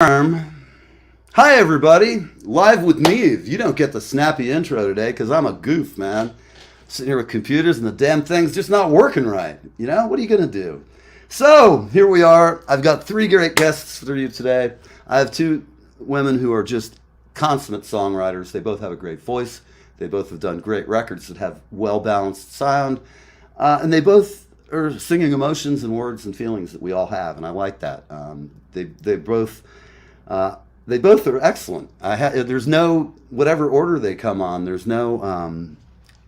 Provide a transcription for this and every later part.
Hi, everybody. Live with Neve. You don't get the snappy intro today because I'm a goof, man. Sitting here with computers and the damn thing's just not working right. You know, what are you going to do? So, here we are. I've got three great guests for you today. I have two women who are just consummate songwriters. They both have a great voice. They both have done great records that have well-balanced sound. And they both are singing emotions and words and feelings that we all have, and I like that. They both are excellent. There's no, whatever order they come on, there's no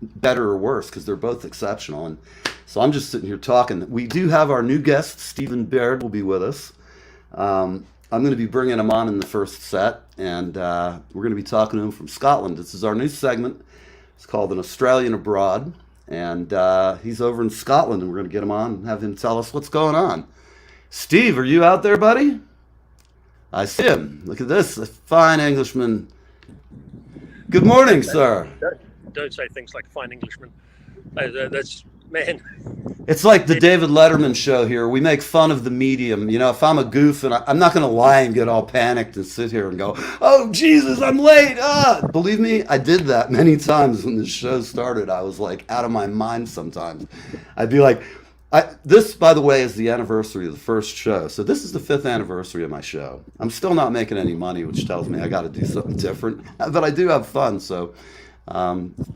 better or worse because they're both exceptional. And so I'm just sitting here talking. We do have our new guest, Stephen Baird, will be with us. I'm going to be bringing him on in the first set, and we're going to be talking to him from Scotland. This is our new segment. It's called An Australian Abroad, and he's over in Scotland, and we're going to get him on and have him tell us what's going on. Steve, are you out there, buddy? I see him. Look at this, a fine Englishman. Good morning, sir. Don't say things like fine Englishman. That's, man. It's like the David Letterman show here. We make fun of the medium. You know, if I'm a goof, and I'm not going to lie and get all panicked and sit here and go, oh, Jesus, I'm late. Believe me, I did that many times when the show started. I was like out of my mind sometimes. I'd be like, this, by the way, is the anniversary of the first show. So this is the 5th anniversary of my show. I'm still not making any money, which tells me I got to do something different. But I do have fun, so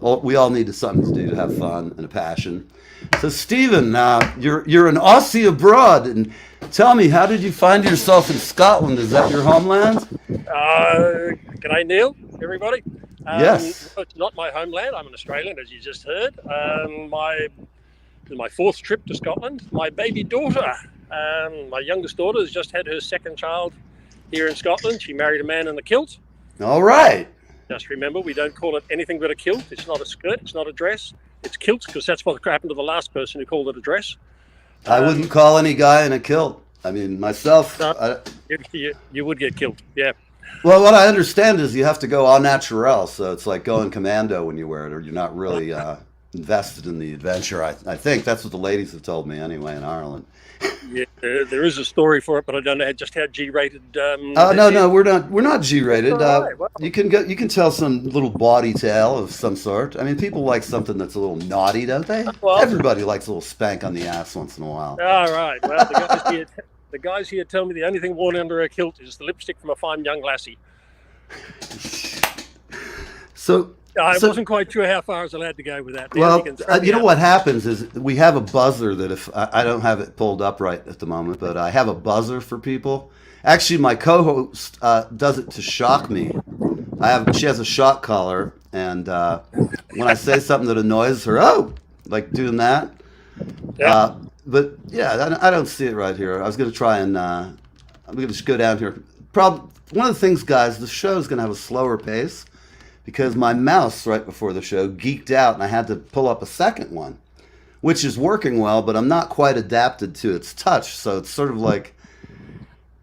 we all need something to do to have fun and a passion. So Stephen, you're an Aussie abroad, and tell me, how did you find yourself in Scotland? Is that your homeland? Can I Neil, everybody? Yes. It's not my homeland. I'm an Australian, as you just heard. My 4th trip to Scotland. My baby daughter, my youngest daughter, has just had her 2nd child here in Scotland. She married a man in a kilt. All right. Just remember, we don't call it anything but a kilt. It's not a skirt. It's not a dress. It's kilt, because that's what happened to the last person who called it a dress. I wouldn't call any guy in a kilt. I mean, myself. No, you would get killed, yeah. Well, what I understand is you have to go au naturel, so it's like going commando when you wear it, or you're not really invested in the adventure. I think that's what the ladies have told me anyway in Ireland. Yeah, there is a story for it, but I don't know just how G-rated. No, we're not G-rated. Right, well. You can tell some little bawdy tale of some sort. I mean, people like something that's a little naughty, don't they? Well, everybody likes a little spank on the ass once in a while. All right. Well, the guys here tell me the only thing worn under a kilt is the lipstick from a fine young lassie. So. I wasn't quite sure how far I was allowed to go with that. Well, you know what happens is we have a buzzer that if I don't have it pulled up right at the moment, but I have a buzzer for people. Actually, my co-host does it to shock me. She has a shock collar, and when I say something that annoys her, like doing that. Yeah. But yeah, I don't see it right here. I was going to try and I'm going to just go down here. One of the things, guys, the show is going to have a slower pace, because my mouse right before the show geeked out and I had to pull up a second one, which is working well, but I'm not quite adapted to its touch. So it's sort of like,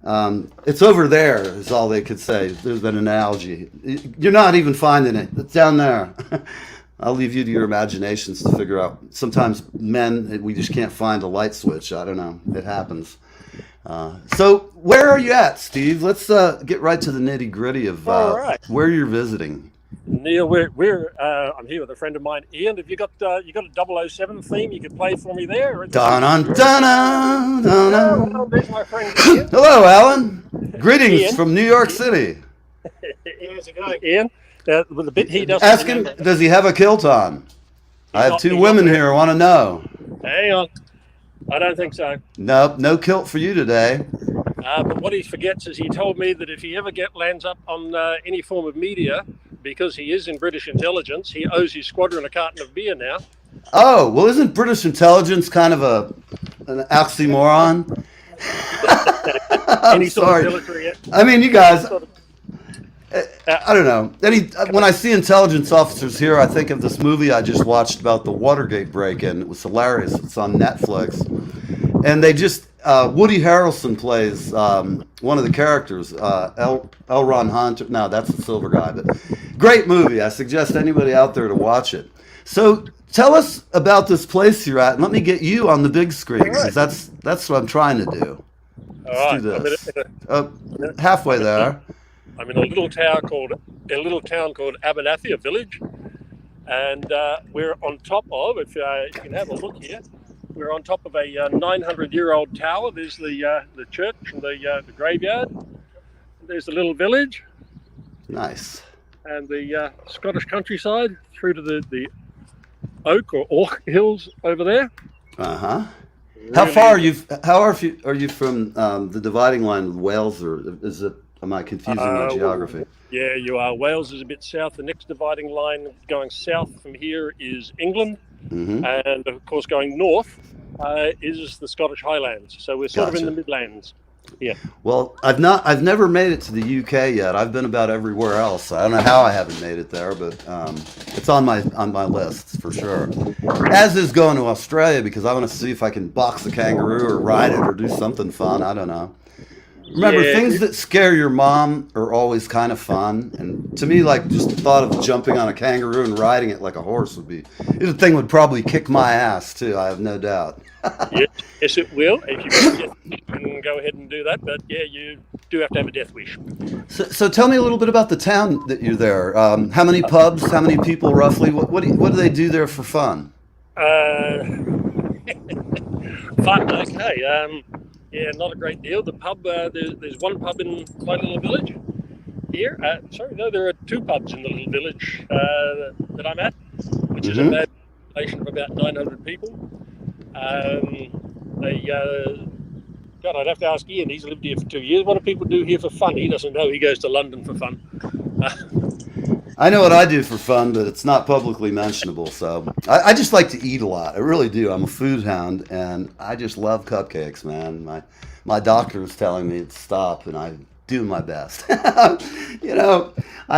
it's over there is all they could say. There's been an analogy. You're not even finding it. It's down there. I'll leave you to your imaginations to figure out. Sometimes men, we just can't find a light switch. I don't know. It happens. So where are you at, Steve? Let's get right to the nitty gritty of where you're visiting. Neil, I'm here with a friend of mine, Ian. Have you got a 007 theme you could play for me there? Dun-dun-dun-dun-dun. There's my friend Ian. Hello, Alan. Greetings Ian. From New York City. How's it going, Ian? With the bit he doesn't. Ask him, does he have a kilt on? I have two women here who want to know. Hang on. I don't think so. Nope, no kilt for you today. But what he forgets is he told me that if he ever lands up on any form of media, because he is in British intelligence, he owes his squadron a carton of beer now. Oh, well, isn't British intelligence kind of an oxymoron? I'm sorry. I mean, you guys, I don't know. When I see intelligence officers here, I think of this movie I just watched about the Watergate break-in. It was hilarious. It's on Netflix. And they just, Woody Harrelson plays one of the characters, L. Ron Hunt. No, that's the silver guy. But great movie. I suggest anybody out there to watch it. So tell us about this place you're at, and let me get you on the big screen, because that's what I'm trying to do. All Let's do right. this. Halfway there. I'm in a little town called Abernathy, a village, and we're on top of. If you can have a look here, we're on top of a 900-year-old tower. There's the church and the graveyard. There's the little village. Nice. And the Scottish countryside through to the oak or hills over there. Uh-huh. How far are you? Are you from the dividing line with Wales, or is it? Am I confusing my geography? Yeah, you are. Wales is a bit south. The next dividing line going south from here is England, and of course going north is the Scottish Highlands. So we're sort of in the Midlands. Yeah. Well, I've never made it to the UK yet. I've been about everywhere else. I don't know how I haven't made it there, but it's on my lists for sure. As is going to Australia, because I want to see if I can box a kangaroo or ride it or do something fun. I don't know. Remember, things that scare your mom are always kind of fun. And to me, like, just the thought of jumping on a kangaroo and riding it like a horse would be... The thing would probably kick my ass, too, I have no doubt. Yes, it will. If you can go ahead and do that. But, yeah, you do have to have a death wish. So tell me a little bit about the town that you're there. How many pubs? How many people, roughly? What do they do there for fun? Fun, okay. Yeah, not a great deal. The pub, there's one pub in my little village here. There are two pubs in the little village that I'm at, which is a population of about 900 people. God, I'd have to ask Ian. He's lived here for 2 years. What do people do here for fun? He doesn't know. He goes to London for fun. I know what I do for fun, but it's not publicly mentionable. So I just like to eat a lot. I really do. I'm a food hound, and I just love cupcakes, man. My doctor is telling me to stop, and I do my best. I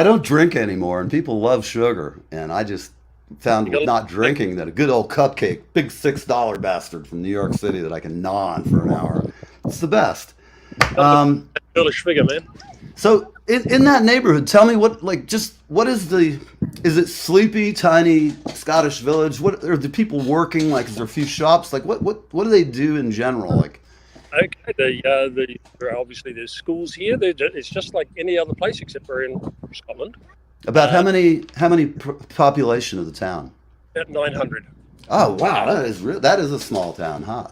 don't drink anymore, and people love sugar, and I just found with not drinking that a good old cupcake, big $6 bastard from New York City that I can gnaw on for an hour, it's the best. Girlish figure, man. So in that neighborhood, tell me what is it sleepy, tiny Scottish village? What are the people working? Like, is there a few shops? Like, what do they do in general? Like, okay, obviously there's schools here. It's just like any other place except we're in Scotland. About how many population of the town? About 900. Oh wow, that is a small town, huh?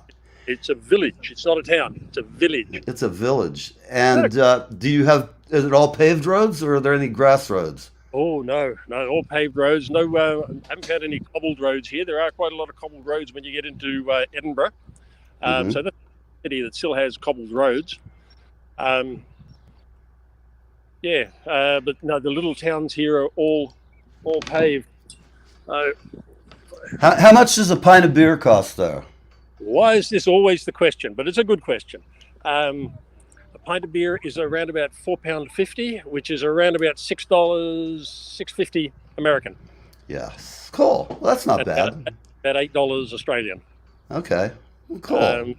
It's a village. It's not a town. It's a village. It's a village. And is it all paved roads, or are there any grass roads? Oh, no, all paved roads. No, haven't had any cobbled roads here. There are quite a lot of cobbled roads when you get into Edinburgh. So that's a city that still has cobbled roads. But no, the little towns here are all paved. How much does a pint of beer cost there? Why is this always the question? But it's a good question. A pint of beer is around about £4.50, which is around about $6.50 American. Yes, cool. Well, that's not bad. About $8 Australian. Okay, well, cool.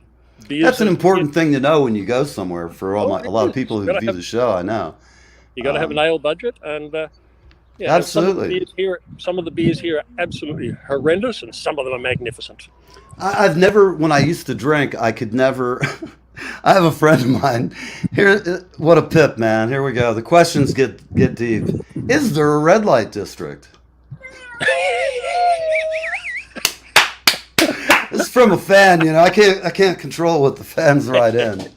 That's an important thing to know when you go somewhere. For a lot of people who view the show, I know. You got to have an ale budget, and absolutely. Some of the beers here are absolutely horrendous, and some of them are magnificent. I've never, when I used to drink, I could never. I have a friend of mine. Here, what a pip, man. Here we go. The questions get deep. Is there a red light district? This is from a fan, I can't control what the fans write in.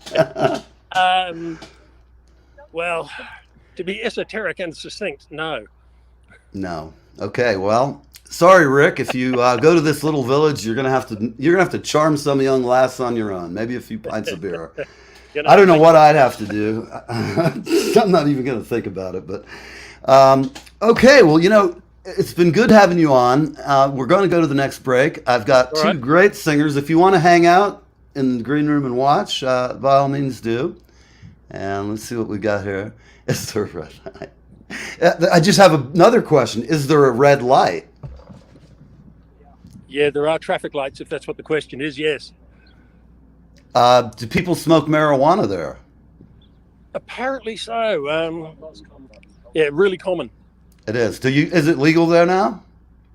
Well, to be esoteric and succinct, no. No. Okay. Well, sorry, Rick. If you go to this little village, you're gonna have to charm some young lass on your own. Maybe a few pints of beer. I don't know what I'd have to do. I'm not even gonna think about it. But okay. Well, it's been good having you on. We're going to go to the next break. I've got two great singers. If you want to hang out in the green room and watch, by all means do. And let's see what we got here. Is there a red light? I just have another question. Is there a red light? Yeah, there are traffic lights, if that's what the question is, yes. Do people smoke marijuana there? Apparently so. Yeah, really common. It is. Is it legal there now?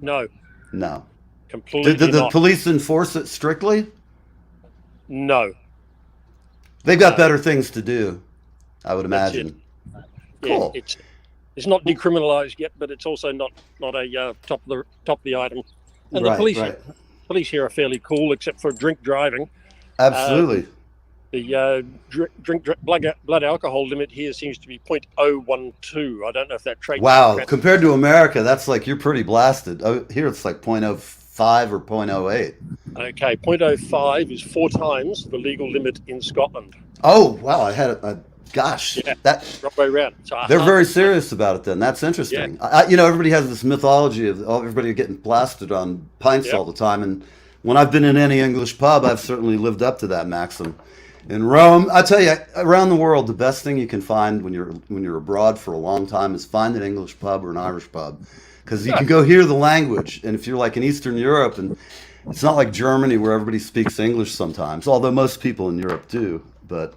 No. No. Completely Did the not. police enforce it strictly? No. They've got better things to do, I would imagine. Cool. Yeah, it's not decriminalised yet, but it's also not a top of the item. And the police here are fairly cool, except for drink driving. Absolutely. The blood alcohol limit here seems to be 0.012. I don't know if that traits. Wow, compared to America, that's like you're pretty blasted. Here it's like 0.05 or 0.08. Okay, 0.05 is 4 times the legal limit in Scotland. Oh, wow, I had it. Gosh, yeah, that right way around. So they're very serious about it. Then that's interesting. Yeah. Everybody has this mythology of everybody getting blasted on pints all the time, and when I've been in any English pub, I've certainly lived up to that maxim. In Rome, I tell you, around the world, the best thing you can find when you're abroad for a long time is find an English pub or an Irish pub, because you can go hear the language. And if you're like in Eastern Europe, and it's not like Germany where everybody speaks English sometimes, although most people in Europe do, but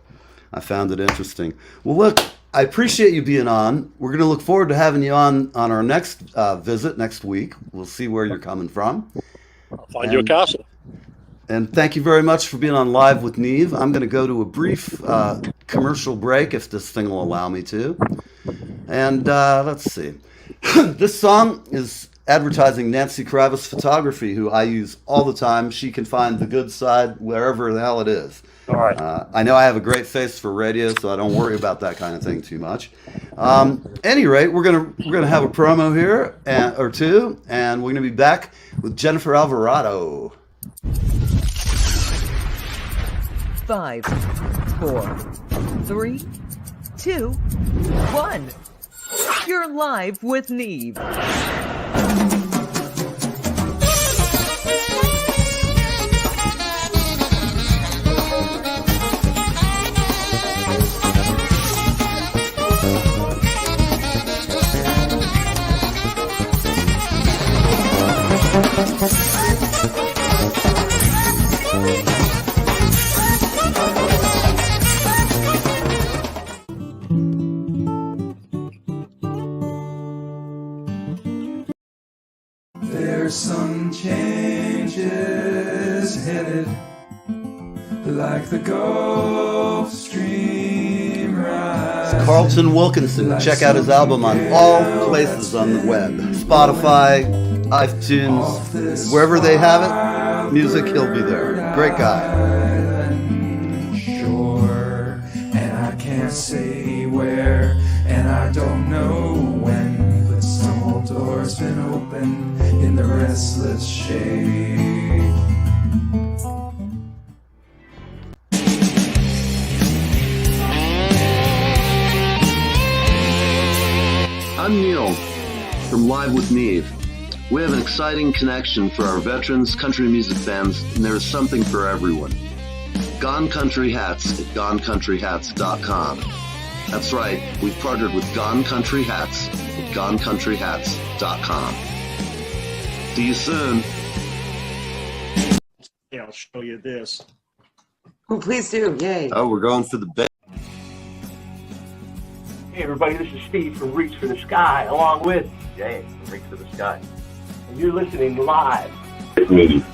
I found it interesting. Well, look, I appreciate you being on. We're going to look forward to having you on our next visit next week. We'll see where you're coming from. I'll find you a castle. And thank you very much for being on Live with Neve. I'm going to go to a brief commercial break if this thing will allow me to. And let's see. This song is advertising Nancy Kravis Photography, who I use all the time. She can find the good side wherever the hell it is. All right. I know I have a great face for radio, so I don't worry about that kind of thing too much. Any rate, we're gonna have a promo here or two, and we're gonna be back with Jennifer Alvarado. 5, 4, 3, 2, 1. You're live with Neve. There's some changes headed, like the Gulf Stream rise. It's Carlton Wilkinson. Check out his album on all places on the web. Spotify, iTunes, wherever they have it, music, he'll be there. Great guy. Sure, and I can't say where, and I don't know when, but some old door's been open in the restless shade. I'm Neil from Live with Neve. We have an exciting connection for our veterans, country music fans, and there is something for everyone. Gone Country Hats at GoneCountryHats.com. That's right, we've partnered with Gone Country Hats at GoneCountryHats.com. See you soon. Yeah, I'll show you this. Oh, please do. Yay. Oh, we're going for the best. Hey everybody, this is Steve from Reach for the Sky, along with Jay from Reach for the Sky. And you're listening live with Neve.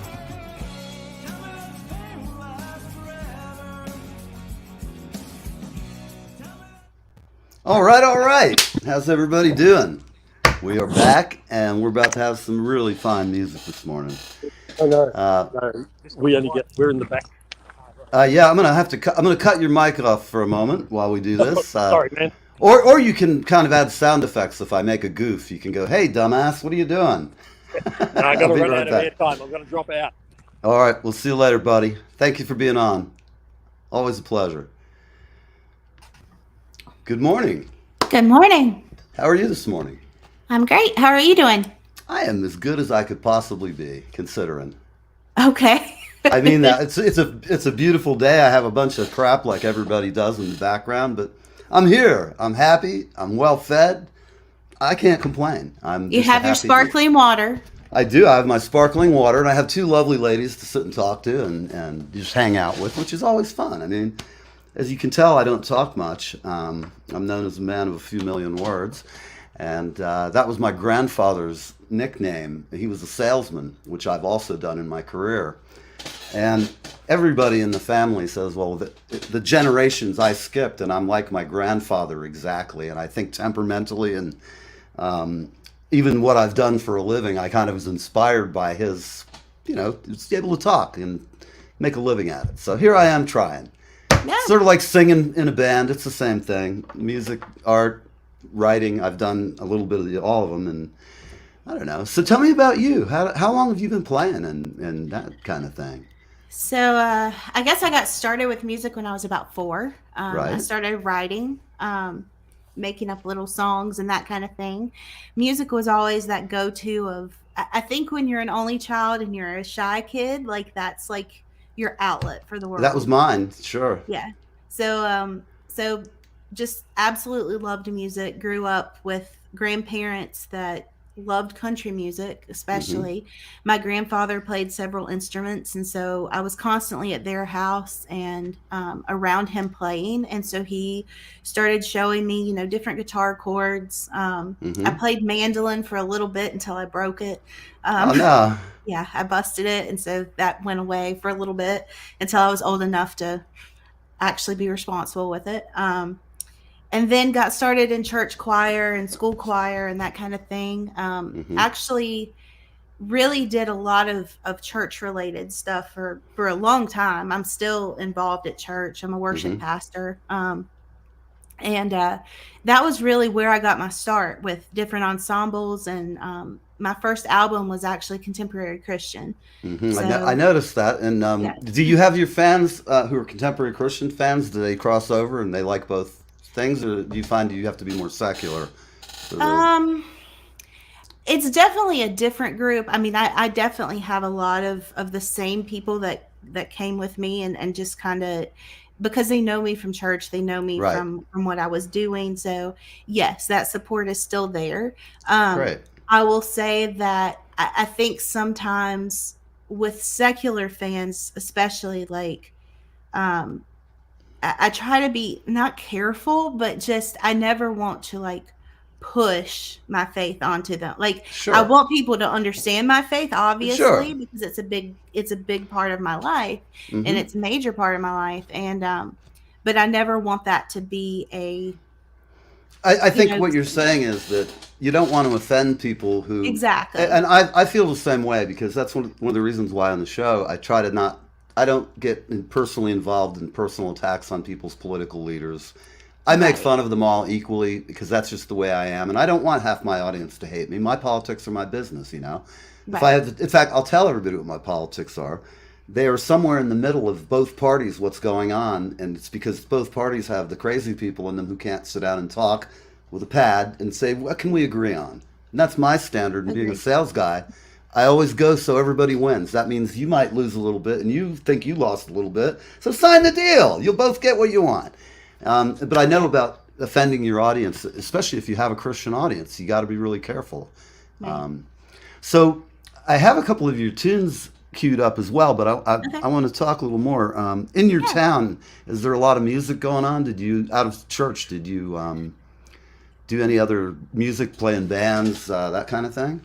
All right. How's everybody doing? We are back, and we're about to have some really fine music this morning. Oh no, no. We're in the back. Yeah, I'm gonna cut your mic off for a moment while we do this. Sorry, man. Or you can kind of add sound effects if I make a goof. You can go, "Hey, dumbass, what are you doing?" No, I got to run out of air time. I'm going to drop out. All right, we'll see you later, buddy. Thank you for being on. Always a pleasure. Good morning. Good morning. How are you this morning? I'm great. How are you doing? I am as good as I could possibly be, considering. Okay. I mean that it's a beautiful day. I have a bunch of crap like everybody does in the background, but I'm here. I'm happy. I'm well fed. I can't complain. You have your sparkling water. I do. I have my sparkling water, and I have two lovely ladies to sit and talk to and just hang out with, which is always fun. I mean, as you can tell, I don't talk much. I'm known as a man of a few million words, and that was my grandfather's nickname. He was a salesman, which I've also done in my career. And everybody in the family says, well, the generations I skipped, and I'm like my grandfather exactly. And I think temperamentally and even what I've done for a living, I kind of was inspired by his, was able to talk and make a living at it. So here I am trying. Yeah. Sort of like singing in a band. It's the same thing. Music, art, writing. I've done a little bit of all of them, and I don't know. So tell me about you. How long have you been playing and that kind of thing? So I guess I got started with music when I was about 4. Right. I started writing, making up little songs and that kind of thing. Music was always that go-to of, I think when you're an only child and you're a shy kid, like that's like your outlet for the world. That was mine, sure. Yeah. So just absolutely loved music. Grew up with grandparents that loved country music, especially. My grandfather played several instruments, and so I was constantly at their house and around him playing. And so he started showing me, different guitar chords. I played mandolin for a little bit until I broke it. Oh no. Yeah, I busted it, and so that went away for a little bit until I was old enough to actually be responsible with it. And then got started in church choir and school choir and that kind of thing. Actually really did a lot of church related stuff for a long time. I'm still involved at church. I'm a worship pastor. And that was really where I got my start with different ensembles. And my first album was actually contemporary Christian. So, I noticed that. And do you have your fans who are contemporary Christian fans? Do they cross over and they like both things, or do you find you have to be more secular? It's definitely a different group. I mean, I definitely have a lot of the same people that came with me and just kind of, because they know me from church, they know me from what I was doing. So yes, that support is still there. Great. I will say that I think sometimes with secular fans, especially, like, I try to be not careful, but just I never want to like push my faith onto them. Like, I want people to understand my faith, obviously, because it's a big part of my life, and it's a major part of my life. And but I never want that to be a. I think what you're saying is that you don't want to offend people who exactly. And I feel the same way, because that's one of the reasons why on the show I try to not. I don't get personally involved in personal attacks on people's political leaders. I make fun of them all equally, because that's just the way I am, and I don't want half my audience to hate me. My politics are my business, If I had, in fact, I'll tell everybody what my politics are. They are somewhere in the middle of both parties. What's going on, and it's because both parties have the crazy people in them who can't sit down and talk with a pad and say, what can we agree on? And that's my standard. And being a sales guy, I always go so everybody wins. That means you might lose a little bit, and you think you lost a little bit. So sign the deal. You'll both get what you want. But I know about offending your audience, especially if you have a Christian audience. You got to be really careful. Right. So I have a couple of your tunes queued up as well, but I want to talk a little more. In your town, is there a lot of music going on? Did you, out of church, did you do any other music, play in bands, that kind of thing?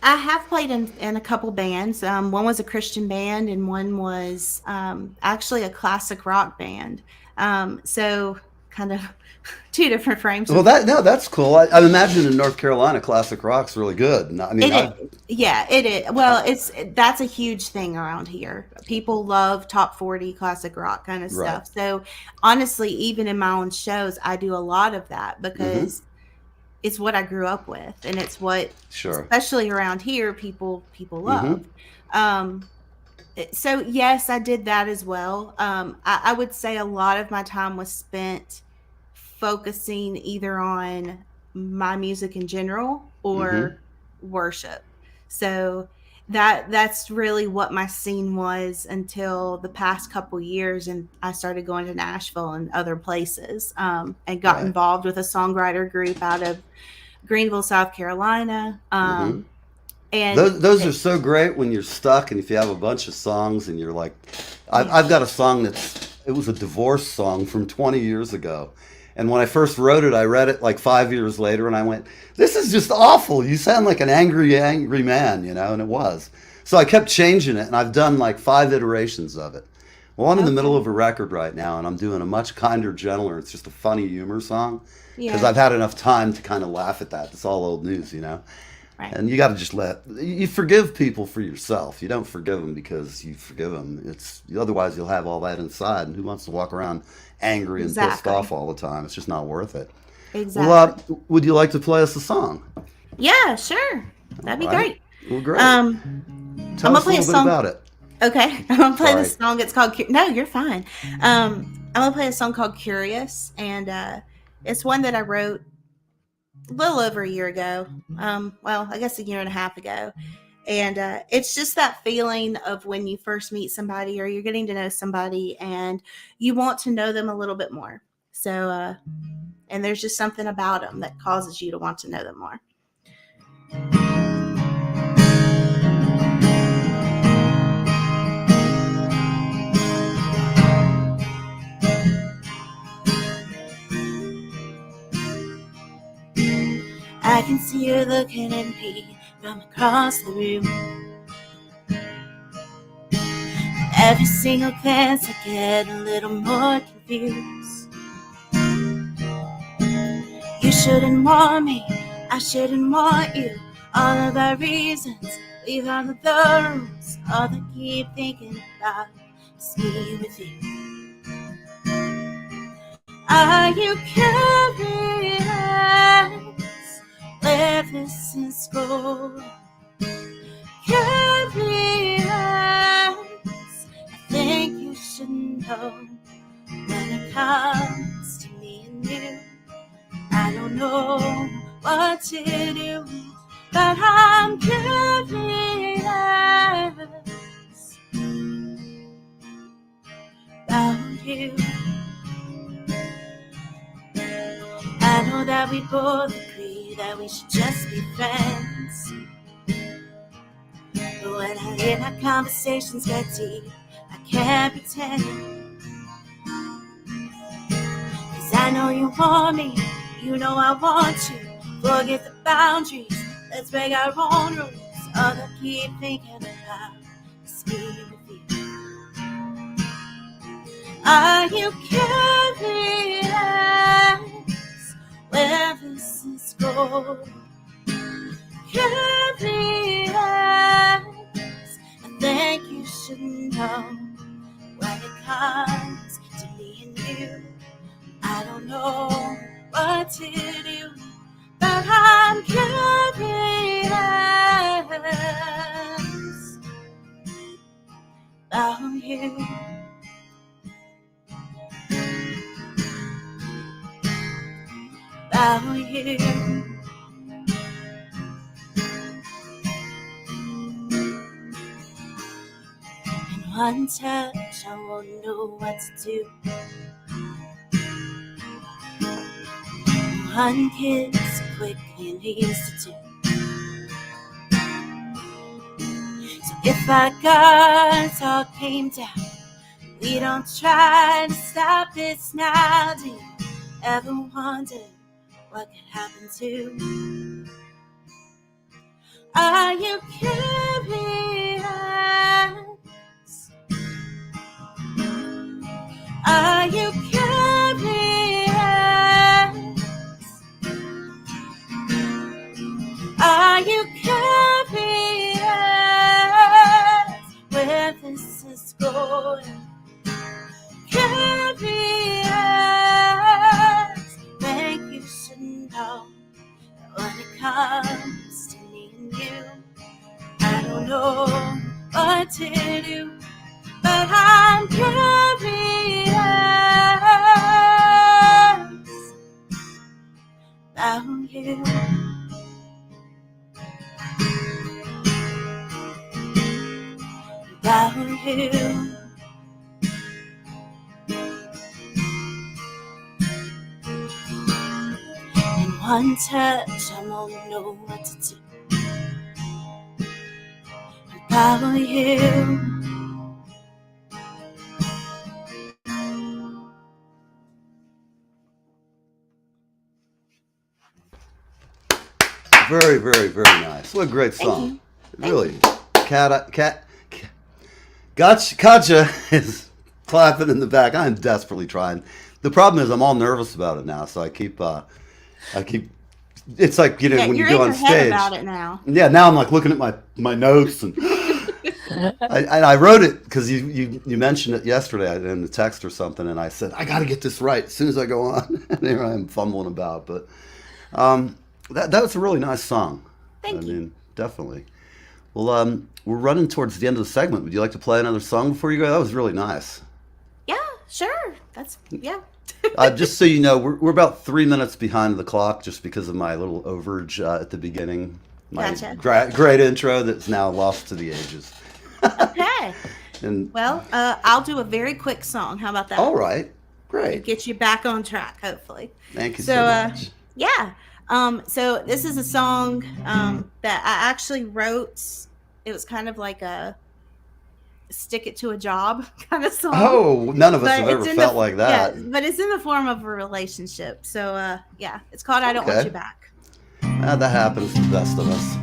I have played in a couple bands. One was a Christian band, and one was actually a classic rock band. So kind of two different frames. Well, that's cool. I imagine in North Carolina, classic rock's really good. I mean, it is. Well, that's a huge thing around here. People love top 40 classic rock kind of stuff. So honestly, even in my own shows, I do a lot of that because it's what I grew up with, and it's what, especially around here, people love. So yes, I did that as well. I would say a lot of my time was spent focusing either on my music in general or worship. So that's really what my scene was until the past couple years, and I started going to Nashville and other places, and got involved with a songwriter group out of Greenville, South Carolina. And those are so great when you're stuck, and if you have a bunch of songs and you're like, I've got a song it was a divorce song from 20 years ago. And when I first wrote it, I read it like 5 years later, and I went, this is just awful. You sound like an angry man, and it was. So I kept changing it, and I've done like 5 iterations of it. Well, I'm in the middle of a record right now, and I'm doing a much kinder, gentler. It's just a funny humor song because Yeah. I've had enough time to kind of laugh at that. It's all old news, you know. Right. And you got to just you forgive people for yourself. You don't forgive them because you forgive them. It's otherwise you'll have all that inside, and who wants to walk around angry and pissed Exactly. off all the time? It's just not worth it. Exactly. Well, would you like to play us a song? Yeah, sure. That'd be All right. great. Well, great. I'm Tell gonna us a play a little bit song. about it. Okay, I'm gonna play this Sorry. song. It's called. No, you're fine. I'm gonna play a song called "Curious," and it's one that I wrote a little over a year ago. Well, I guess a year and a half ago. And it's just that feeling of when you first meet somebody or you're getting to know somebody and you want to know them a little bit more. So, and there's just something about them that causes you to want to know them more. I can see you looking at me from across the room. Every single glance I get a little more confused. You shouldn't want me, I shouldn't want you. All of our reasons, we've all of those. All I keep thinking about is me with you. Are you curious where this is going? Curious, I think you should know. When it comes to me and you, I don't know what to do, but I'm curious about you. I know that we both agree that we should just be friends, but when I hear our conversations get deep, I can't pretend. 'Cause I know you want me, you know I want you. Forget the boundaries, let's break our own rules. All I keep thinking about is me with you. Are you curious where this is going? Curious, I think you should know. When it comes to me and you, I don't know what to do, but I'm curious about you. About you. In one touch, I won't know what to do. One kiss, quickly and easy to do. So if our guards all came down, we don't try to stop this now. Do you ever wonder what could happen to? Are you curious? Are you curious? Are you curious where this is going? Curious, think you should know that when it comes to me and you, I don't know what to do, but I'm curious about you. About you. In one touch, I won't know what to do. About you. Very, very, very nice. What a great song. you. It really Gotcha is clapping in the back. I'm desperately trying. The problem is I'm all nervous about it now, so I keep. It's like Yeah, when you you're go in on your head stage. about it now. Yeah, now I'm like looking at my notes and I wrote it because you mentioned it yesterday in the text or something, and I said I got to get this right as soon as I go on. And here I am fumbling about, but that was a really nice song. Thank you. mean, definitely. Well, we're running towards the end of the segment. Would you like to play another song before you go? That was really nice. Yeah, sure. Yeah. Just so you know, we're about 3 minutes behind the clock just because of my little overage at the beginning. My Gotcha. great intro that's now lost to the ages. Okay. And Well, I'll do a very quick song. How about that? all right, great. Get you back on track, hopefully. Thank you so much. Yeah. So this is a song that I actually wrote. It was kind of like a stick it to a job kind of song. Oh, none of us But have ever it's in felt like that. Yeah, but it's in the form of a relationship. So yeah, it's called I Don't Want Okay. You Back. That happens to the best of us.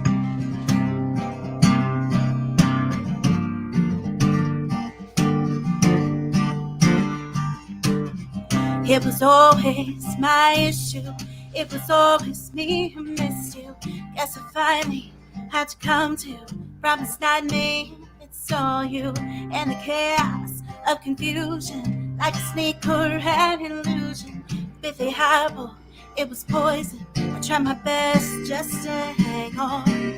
It was always my issue. It was always me who missed you. Guess I finally had to come to. Promise not me, it's all you. And the chaos of confusion, like a snake or an illusion. With the apple, it was poison. I tried my best just to hang on.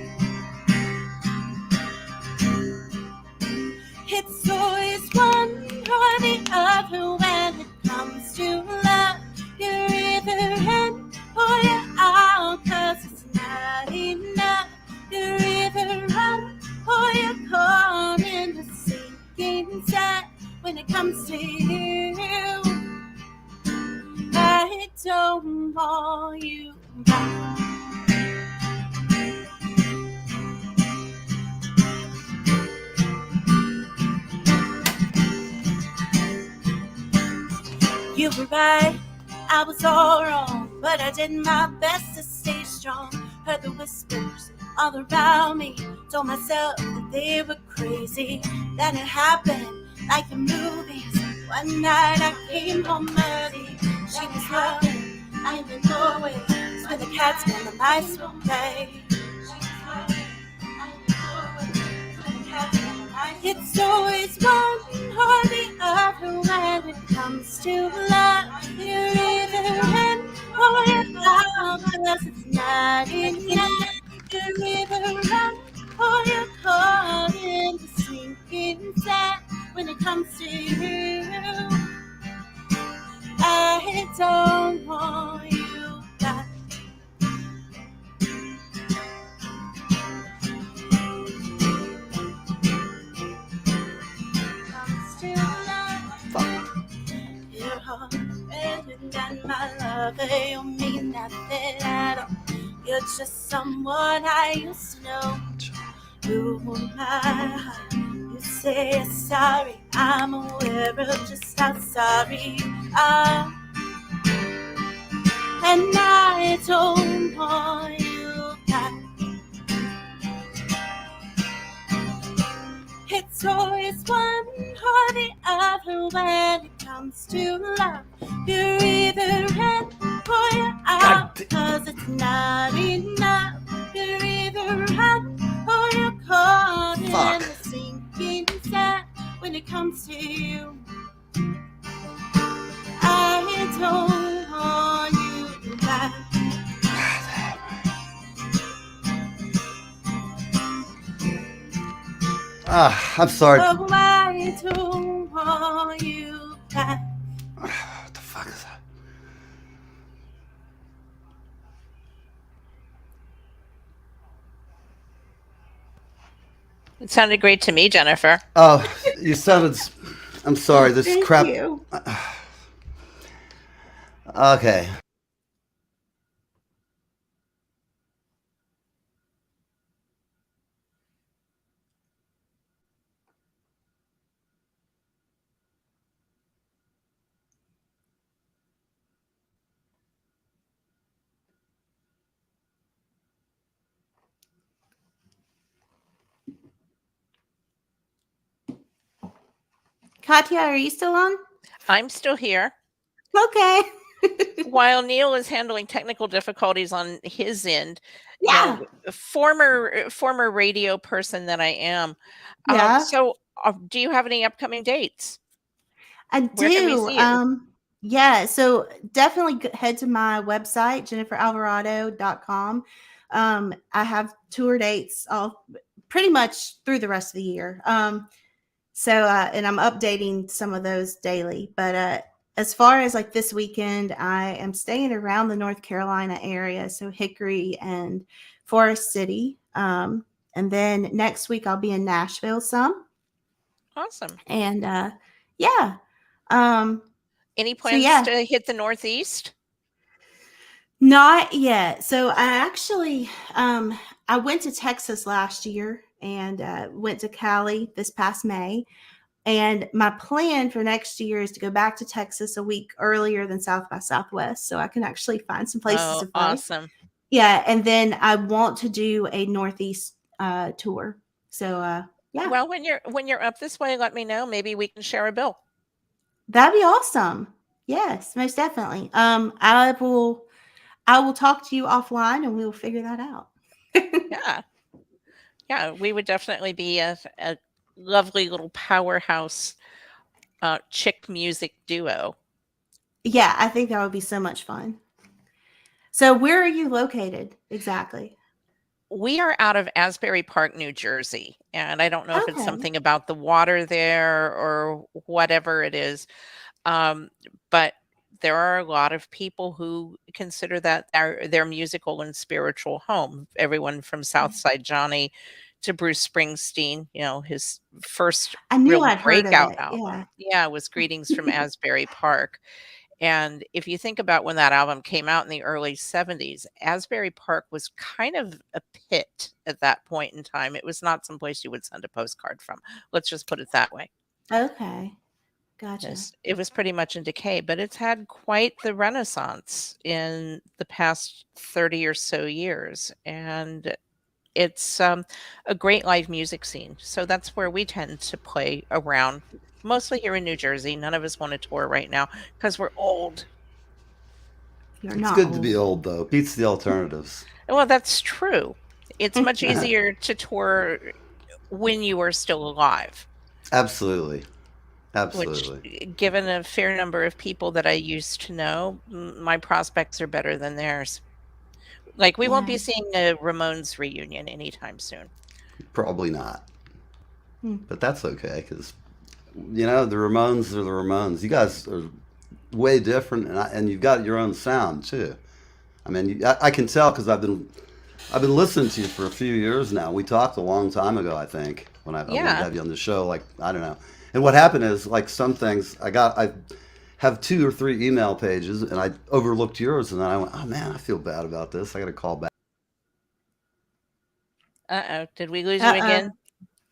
It's always one or the other when it comes to love. You're either in or you're out, 'cause it's not enough. You're either run or you're caught in the sinking sand. When it comes to you, I don't want you back. You were right, I was all wrong, but I did my best to stay strong. Heard the whispers all around me, told myself that they were crazy. Then it happened like the movies. One night I came home early. She was loving, I in the doorway. It's where the cats and the mice will play. It's always one or the other when it comes to love. You're either in or you're out, 'cause it's not enough. You're either run or you're caught in the sinking sand. When it comes to you, I don't want you back. You're already done my love, but you mean nothing at all. You're just someone I used to know. You want my heart. You say you're sorry. I'm aware of just how sorry you are. And I don't want you back. It's always one or the other when it comes to love. You're either in or you're out, 'cause it's not enough. You're either run or you're caught in the sinking sand. When it comes to you, I don't want you back. I'm sorry. Oh, I don't want you back. What the fuck is that? It sounded great to me, Jennifer. Oh, you sounded. I'm sorry. This Thank crap. you. Okay. Katya, are you still on? I'm still here. Okay. While Neil is handling technical difficulties on his end, Yeah. former radio person that I am. Yeah. Do you have any upcoming dates? I Where can we do. see you? Yeah, so definitely head to my website, jenniferalvarado.com. I have tour dates all pretty much through the rest of the year. And I'm updating some of those daily. But as far as like this weekend, I am staying around the North Carolina area, so Hickory and Forest City. And then next week I'll be in Nashville some. Awesome. And yeah. Any So plans yeah, to hit the Northeast? not yet. So I actually I went to Texas last year and went to Cali this past May. And my plan for next year is to go back to Texas a week earlier than South by Southwest, so I can actually find some places Oh, to play. awesome. Yeah, and then I want to do a Northeast tour. So yeah, Well, when you're up this way, let me know. Maybe we can share a bill. that'd be awesome. Yes, most definitely. I will talk to you offline and we will figure that out. Yeah. Yeah, we would definitely be a lovely little powerhouse chick music duo. Yeah, I think that would be so much fun. So where are you located exactly? We are out of Asbury Park, New Jersey, and I don't know if it's Okay. something about the water there or whatever it is, but there are a lot of people who consider that their musical and spiritual home. Everyone from Southside Johnny to Bruce Springsteen, his first I knew real I'd heard of breakout it. album. Yeah, was Greetings from Asbury Park. And if you think about when that album came out in the early 70s, Asbury Park was kind of a pit at that point in time. It was not someplace you would send a postcard from. Let's just put it that way. Okay. Gotcha. It was pretty much in decay, but it's had quite the renaissance in the past 30 or so years. And it's a great live music scene. So that's where we tend to play around, mostly here in New Jersey. None of us want to tour right now because we're old. You're It's not good old. to be old, though. Beats the alternatives. Well, that's true. It's much easier to tour when you are still alive. Absolutely. Absolutely. Which, given a fair number of people that I used to know, my prospects are better than theirs. Like, we won't be seeing a Ramones reunion anytime soon. Probably not. Hmm. But that's okay, because, the Ramones are the Ramones. You guys are way different, and you've got your own sound, too. I mean, I can tell because I've been listening to you for a few years now. We talked a long time ago, I think, when I had you on the show. Like, I don't know. And what happened is, like, some things I have 2 or 3 email pages, and I overlooked yours, and then I went, oh man, I feel bad about this. I got to call back. Uh-oh, did we lose you again?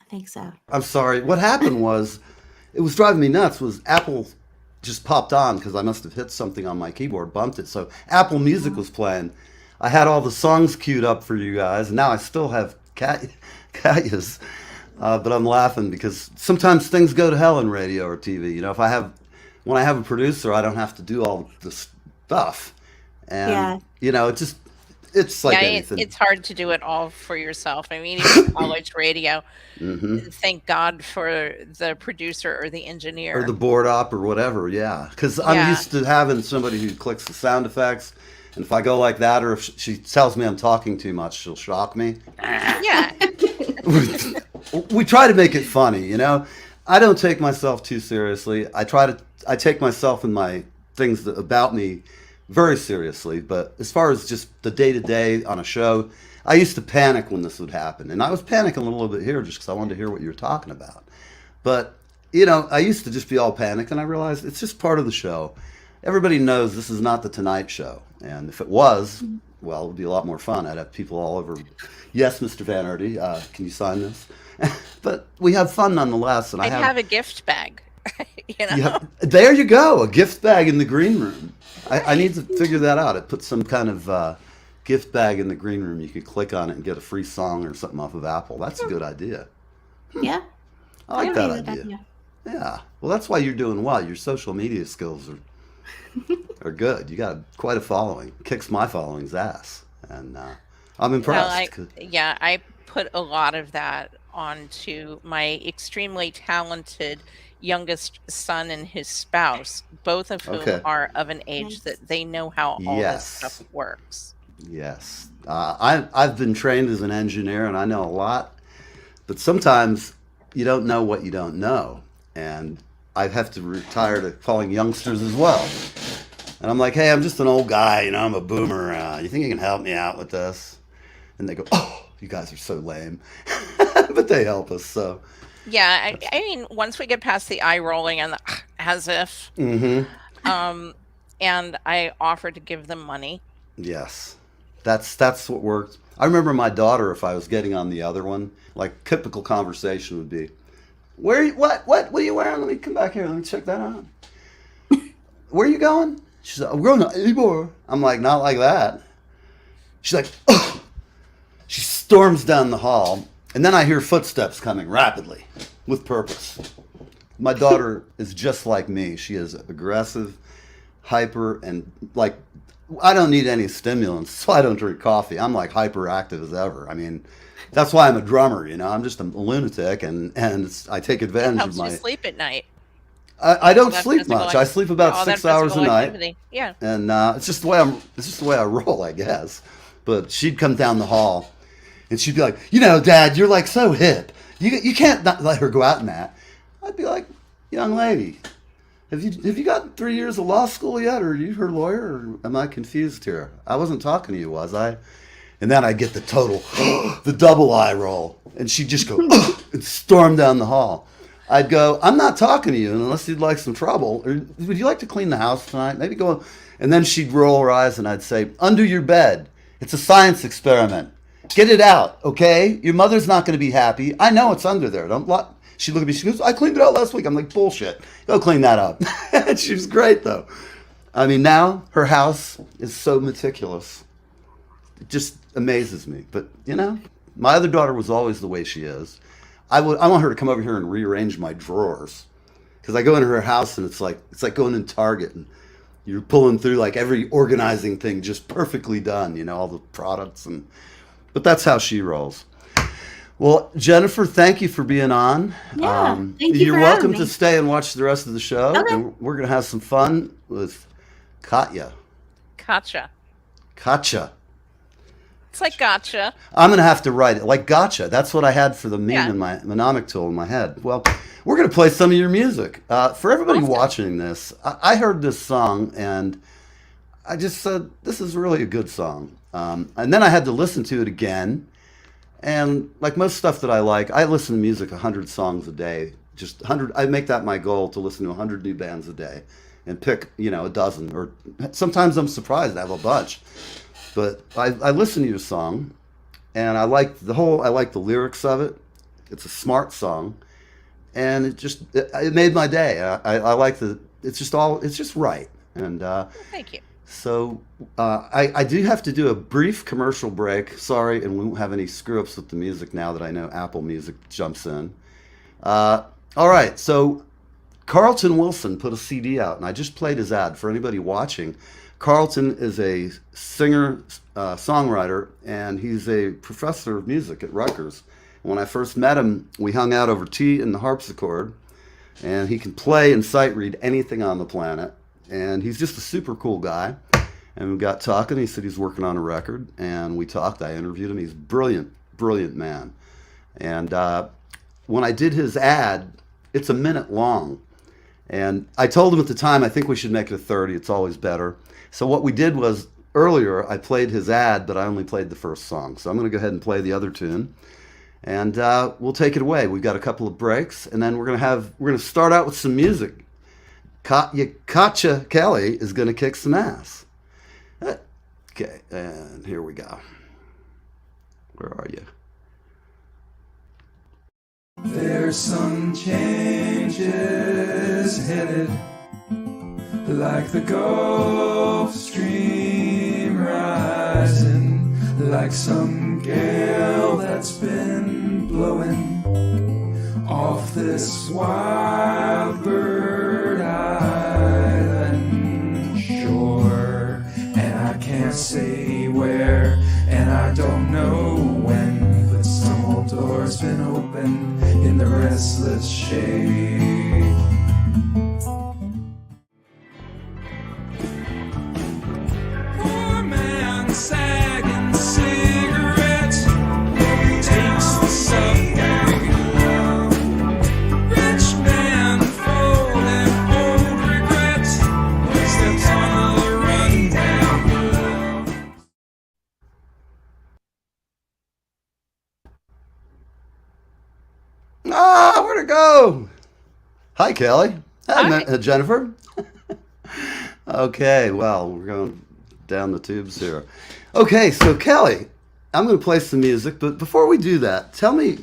I think so. I'm sorry. What happened was, it was driving me nuts. Was Apple just popped on because I must have hit something on my keyboard, bumped it. So Apple Music was playing. I had all the songs queued up for you guys, and now I still have Katya's. But I'm laughing because sometimes things go to hell in radio or TV. When I have a producer, I don't have to do all the stuff. And, it's like anything. It's hard to do it all for yourself. I mean, even college radio, thank God for the producer or the engineer. Or the board op or whatever, yeah. Because I'm used to having somebody who clicks the sound effects. And if I go like that, or if she tells me I'm talking too much, she'll shock me. Yeah. We try to make it funny, I don't take myself too seriously. I take myself and my things about me very seriously. But as far as just the day-to-day on a show, I used to panic when this would happen. And I was panicking a little bit here just because I wanted to hear what you were talking about. But, I used to just be all panicked, and I realized it's just part of the show. Everybody knows this is not the Tonight Show. And if it was, well, it would be a lot more fun. I'd have people all over. Yes, Mr. Van Erdy, can you sign this? But we have fun nonetheless. And I'd have a gift bag. Yeah, there you go, a gift bag in the green room. I need to figure that out. I put some kind of gift bag in the green room. You could click on it and get a free song or something off of Apple. That's a good idea. Yeah. I like that idea. Yeah. Well, that's why you're doing well. Your social media skills are good. You got quite a following. Kicks my following's ass, and I'm impressed. I put a lot of that onto my extremely talented youngest son and his spouse, both of whom Okay. are of an age that they know how all this Yes. stuff works. Yes. I've been trained as an engineer, and I know a lot, but sometimes you don't know what you don't know, and I have to retire to calling youngsters as well. And I'm like, hey, I'm just an old guy, you know, I'm a boomer. You think you can help me out with this? And they go, oh, you guys are so lame. But they help us, so. Yeah, I mean, once we get past the eye rolling and the as if, and I offer to give them money. Yes, that's what worked. I remember my daughter, if I was getting on the other one, like typical conversation would be, what are you wearing? Let me come back here. Let me check that out. Where are you going? She's like, I'm going to Ybor. I'm like, not like that. She's like, oh. She storms down the hall, and then I hear footsteps coming rapidly with purpose. My daughter is just like me. She is aggressive, hyper, and like, I don't need any stimulants, so I don't drink coffee. I'm like hyperactive as ever. I mean, that's why I'm a drummer, you know. I'm just a lunatic, and I take advantage Helps of my. you sleep at night. I don't that sleep physical much. I sleep about 6 hours a night, activity. Yeah. and it's just the way I roll, I guess. But she'd come down the hall, and she'd be like, you know, Dad, you're like so hip. You can't not let her go out in that. I'd be like, young lady, have you got 3 years of law school yet, or are you her lawyer, or am I confused here? I wasn't talking to you, was I? And then I get the total, the double eye roll, and she'd just go and storm down the hall. I'd go, I'm not talking to you unless you'd like some trouble. Or would you like to clean the house tonight? Maybe go. And then she'd roll her eyes, and I'd say, under your bed. It's a science experiment. Get it out, okay? Your mother's not going to be happy. I know it's under there. She'd look at me. She goes, I cleaned it out last week. I'm like, bullshit. Go clean that up. And she was great, though. I mean, now her house is so meticulous. It just amazes me. But, you know, my other daughter was always the way she is. I want her to come over here and rearrange my drawers. Because I go into her house, and it's like going in Target, and you're pulling through like every organizing thing just perfectly done, you know, all the products. But that's how she rolls. Well, Jennifer, thank you for being on. Yeah, thank you You're for welcome having to me. stay and watch the rest of the show. Okay. And we're going to have some fun with Katya. Gotcha. It's like gotcha. I'm going to have to write it like gotcha. That's what I had for the meme Yeah. in my mnemonic tool in my head. Well, we're going to play some of your music. For everybody Awesome. watching this, I heard this song, and I just said, this is really a good song. And then I had to listen to it again. And like most stuff that I like, I listen to music 100 songs a day. Just 100. I make that my goal, to listen to 100 new bands a day and pick, you know, a dozen. Or sometimes I'm surprised I have a bunch. But I listen to your song, and I like the lyrics of it. It's a smart song, and it made my day. I like it's just right. And Thank you. so I do have to do a brief commercial break. Sorry, and we won't have any screw ups with the music now that I know Apple Music jumps in. All right, so Carlton Wilson put a CD out, and I just played his ad for anybody watching. Carlton is a singer, songwriter, and he's a professor of music at Rutgers. When I first met him, we hung out over tea and the harpsichord, and he can play and sight read anything on the planet. And he's just a super cool guy. And we got talking. He said he's working on a record, and we talked. I interviewed him. He's a brilliant, brilliant man. And when I did his ad, it's a minute long. And I told him at the time, I think we should make it a 30. It's always better. So what we did was, earlier I played his ad, but I only played the first song. So I'm going to go ahead and play the other tune. And we'll take it away. We've got a couple of breaks, and then we're going to start out with some music. Katya Kelly is going to kick some ass. Okay, and here we go. Where are you? There's some changes headed, like the Gulf Stream rising, like some gale that's been blowing off this wild bird island shore. And I can't say where, and I don't know when, but some old door's been open in the restless shade. Poor man sagging cigarette takes the subway. Rich man folding old regret steps on the rundown. Ah, where'd it go? Hi, Kelly. Hi. Jennifer. Okay, well, we're going down the tubes here. Okay, so Kelly, I'm going to play some music, but before we do that, tell me,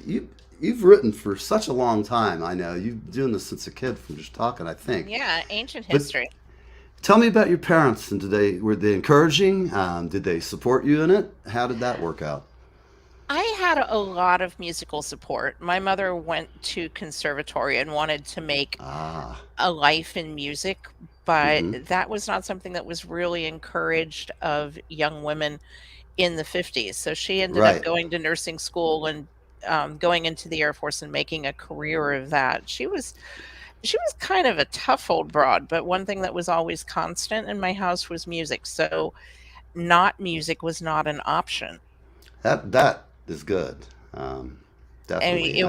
you've written for such a long time. I know you've been doing this since a kid, from just talking, I think. Yeah, ancient But history. tell me about your parents, and were they encouraging? Did they support you in it? How did that work out? I had a lot of musical support. My mother went to conservatory and wanted to make Ah, a life in music, but mm-hmm. that was not something that was really encouraged of young women in the 50s. So she ended up Right. going to nursing school and going into the Air Force and making a career of that. She was kind of a tough old broad, but one thing that was always constant in my house was music. So not music was not an option. That is good. I mean, Definitely. it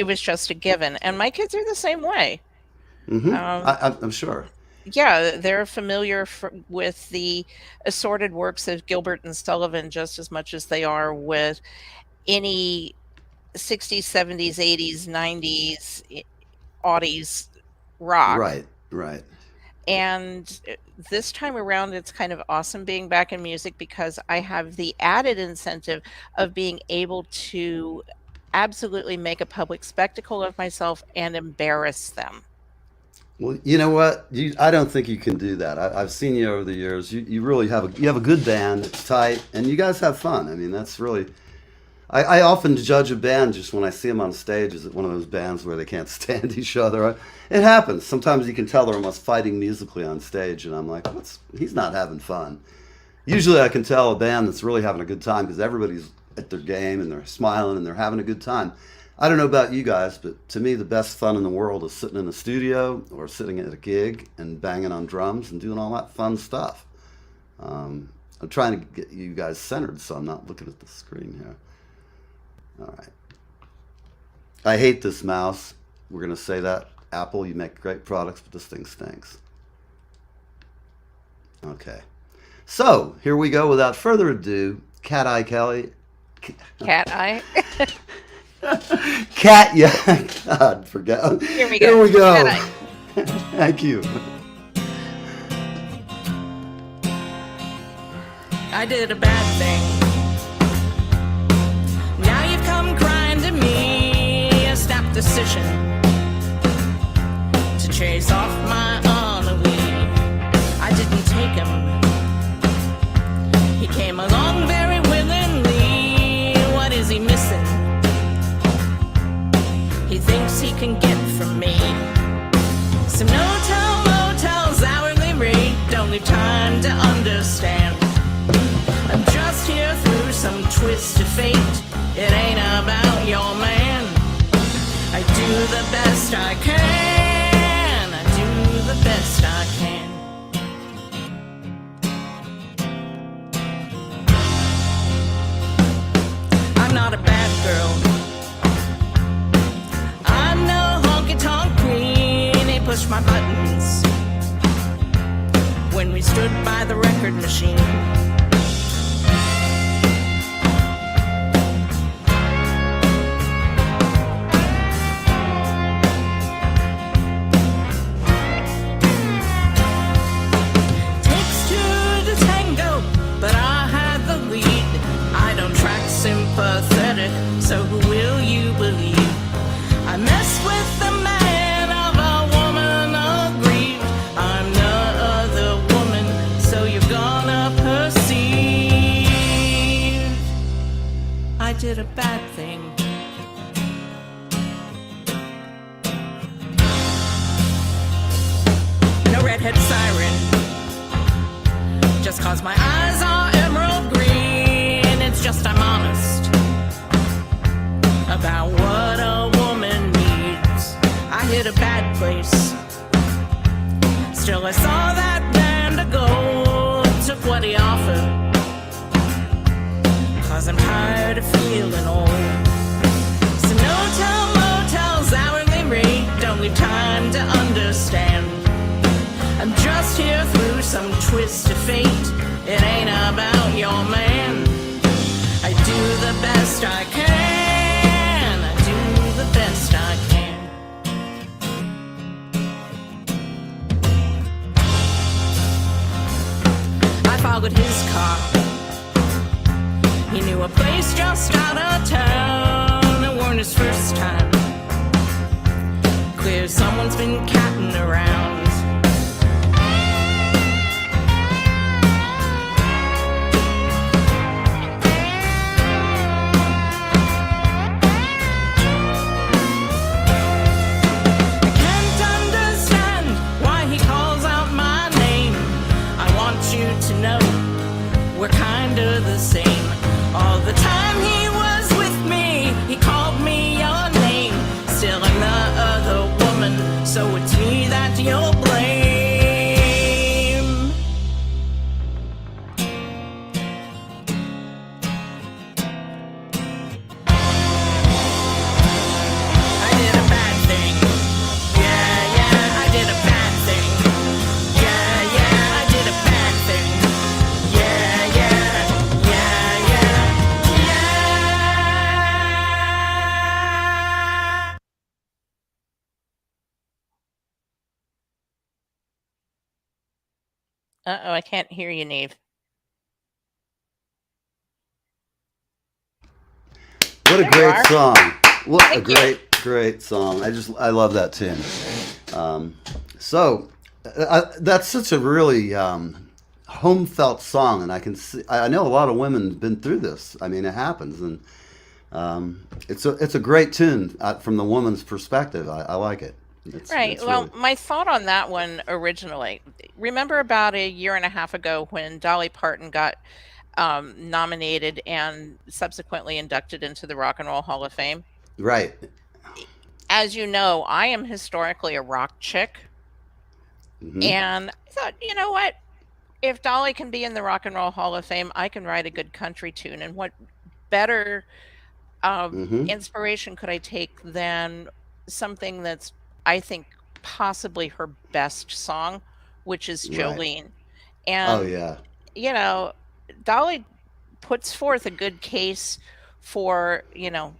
was just a given, and my kids are the same way. Mm-hmm. Um, I'm sure. yeah, they're familiar with the assorted works of Gilbert and Sullivan just as much as they are with any 60s, 70s, 80s, 90s, aughties rock. Right. And this time around, it's kind of awesome being back in music because I have the added incentive of being able to absolutely make a public spectacle of myself and embarrass them. Well, you know what? I don't think you can do that. I've seen you over the years. You really have a good band. It's tight, and you guys have fun. I mean, that's really. I often judge a band just when I see them on stage. Is it one of those bands where they can't stand each other? It happens. Sometimes you can tell they're almost fighting musically on stage, and I'm like, he's not having fun. Usually I can tell a band that's really having a good time because everybody's at their game and they're smiling and they're having a good time. I don't know about you guys, but to me the best fun in the world is sitting in a studio or sitting at a gig and banging on drums and doing all that fun stuff. I'm trying to get you guys centered so I'm not looking at the screen here. All right. I hate this mouse. We're going to say that. Apple, you make great products, but this thing stinks. Okay. So, here we go. Without further ado, Cat Eye Kelly. Cat eye. Cat, yeah. God, forget. Here we go. Here we go. Cat eye. Thank you. I did a bad thing. Now you've come crying to me. A snap decision to chase off my ennui. I didn't take him. He came along very willingly. What is he missing? He thinks he can get from me some no-tell motels, hourly rate. Don't leave time to understand. I'm just here through some twist of fate. It ain't about your man. I do the best I can. I do the best I can. I'm not a bad girl. I'm no honky-tonk queen. He pushed my buttons when we stood by the record machine. Sympathetic, so who will you believe? I messed with the man of a woman aggrieved. I'm no other woman, so you're gonna perceive I did a bad thing. 'cause my eyes are emerald green. It's just I'm honest about what a woman needs. I hit a bad place, still I saw that band of gold. Took what he offered, 'cause I'm tired of feeling old. So no tell motels, hourly rate, don't leave time to understand. I'm just here through some twist of fate. It ain't about your man. I do the best I can. I do the best I can. I followed his car. He knew a place just out of town. It weren't his first time. Clear someone's been catting around. To know we're kinda the same. All the time he was with me, he called me your name. Still I'm the other woman, so it's me that you'll blame. I did a bad thing. Yeah, yeah, I did a bad thing. Yeah, yeah, I did a bad thing. Yeah, yeah, yeah, yeah, yeah. Uh-oh, I can't hear you, Neve. What a There you great are. song. What Thank a great song. I love that tune. That's such a really home felt song, and I know a lot of women have been through this. I mean, it happens, and it's a great tune from the woman's perspective. I like it. Right. It's Well, really, my thought on that one originally, remember about a year and a half ago when Dolly Parton got nominated and subsequently inducted into the Rock and Roll Hall of Fame? right. As you know, I am historically a rock chick. Hmm. And I thought, you know what? If Dolly can be in the Rock and Roll Hall of Fame, I can write a good country tune. And what better Hmm. inspiration could I take than something that's, I think, possibly her best song, which is Right. Jolene. Oh And, yeah. you know, Dolly puts forth a good case for,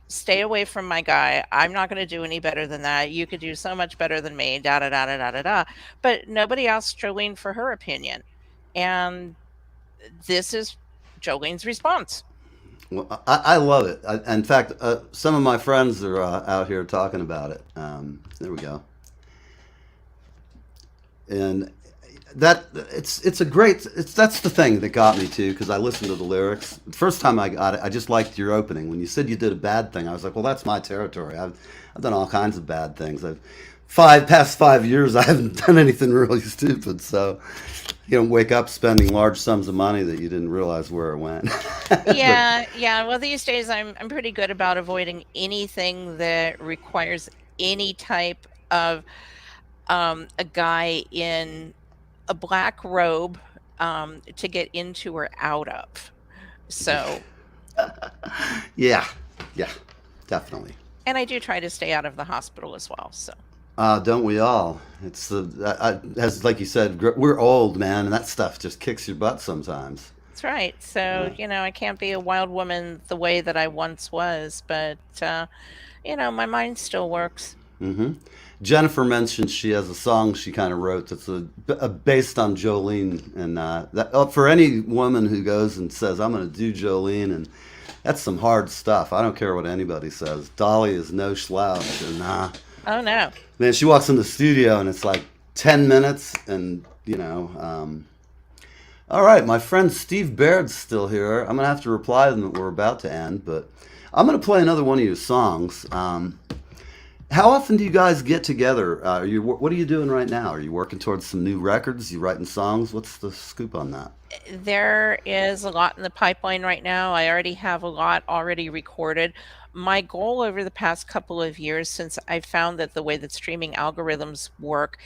stay away from my guy. I'm not going to do any better than that. You could do so much better than me, da da da da da da da. But nobody asked Jolene for her opinion. And this is Jolene's response. Well, I love it. In fact, some of my friends are out here talking about it. There we go. And it's a great. That's the thing that got me too, because I listened to the lyrics. The first time I got it, I just liked your opening. When you said you did a bad thing, I was like, well, that's my territory. I've done all kinds of bad things. Past 5 years, I haven't done anything really stupid. So you don't wake up spending large sums of money that you didn't realize where it went. But Yeah. Well, these days I'm pretty good about avoiding anything that requires any type of a guy in a black robe to get into or out of. So, yeah, yeah, definitely. and I do try to stay out of the hospital as well. So, Don't we all? It's as like you said, we're old, man, and that stuff just kicks your butt sometimes. that's right. So, I can't be a wild woman the way that I once was, but, my mind still works. Hmm. Jennifer mentioned she has a song she kind of wrote that's based on Jolene, and for any woman who goes and says, "I'm going to do Jolene," and that's some hard stuff. I don't care what anybody says. Dolly is no slouch, and Oh, no. man, she walks in the studio and it's like 10 minutes, and all right, my friend Steve Baird's still here. I'm gonna have to reply to them that we're about to end, but I'm gonna play another one of your songs. How often do you guys get together? What are you doing right now? Are you working towards some new records? You writing songs? What's the scoop on that? There is a lot in the pipeline right now. I already have a lot already recorded. My goal over the past couple of years, since I found that the way that streaming algorithms work,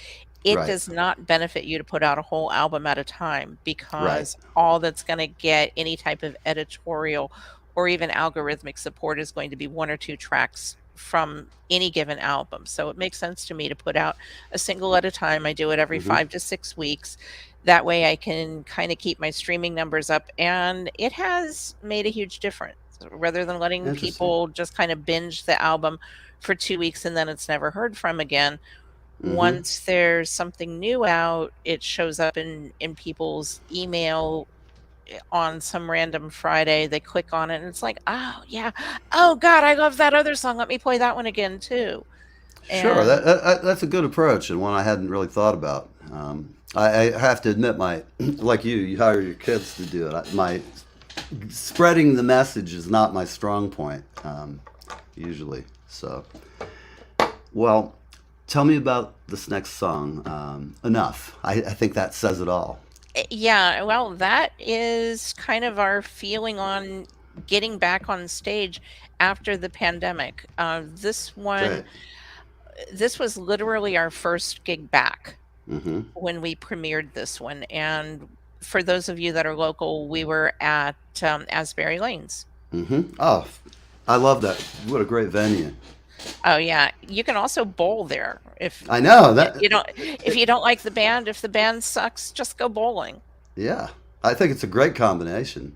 it Right, does not benefit you to put out a whole album at a time, right. because all that's going to get any type of editorial or even algorithmic support is going to be one or two tracks from any given album. So it makes sense to me to put out a single at a time. I do it every Hmm. 5 to 6 weeks. That way I can kind of keep my streaming numbers up, and it has made a huge difference. Rather than letting Interesting. people just kind of binge the album for 2 weeks and then it's never heard from again, Hmm. once there's something new out, it shows up in people's email on some random Friday. They click on it and it's like, oh yeah, oh God, I love that other song. Let me play that one again too. Sure, And that's a good approach and one I hadn't really thought about. I have to admit, my like you hire your kids to do it. My spreading the message is not my strong point, usually. So, well, tell me about this next song, Enough. I think that says it all. yeah, well, that is kind of our feeling on getting back on stage after the pandemic. Great. This was literally our first gig back Mm-hmm. when we premiered this one. And for those of you that are local, we were at Asbury Lanes. Mm-hmm. Oh, I love that. What a great venue. Oh yeah, you can also bowl there if I know that. if you don't like the band. If the band sucks, just go bowling. Yeah, I think it's a great combination.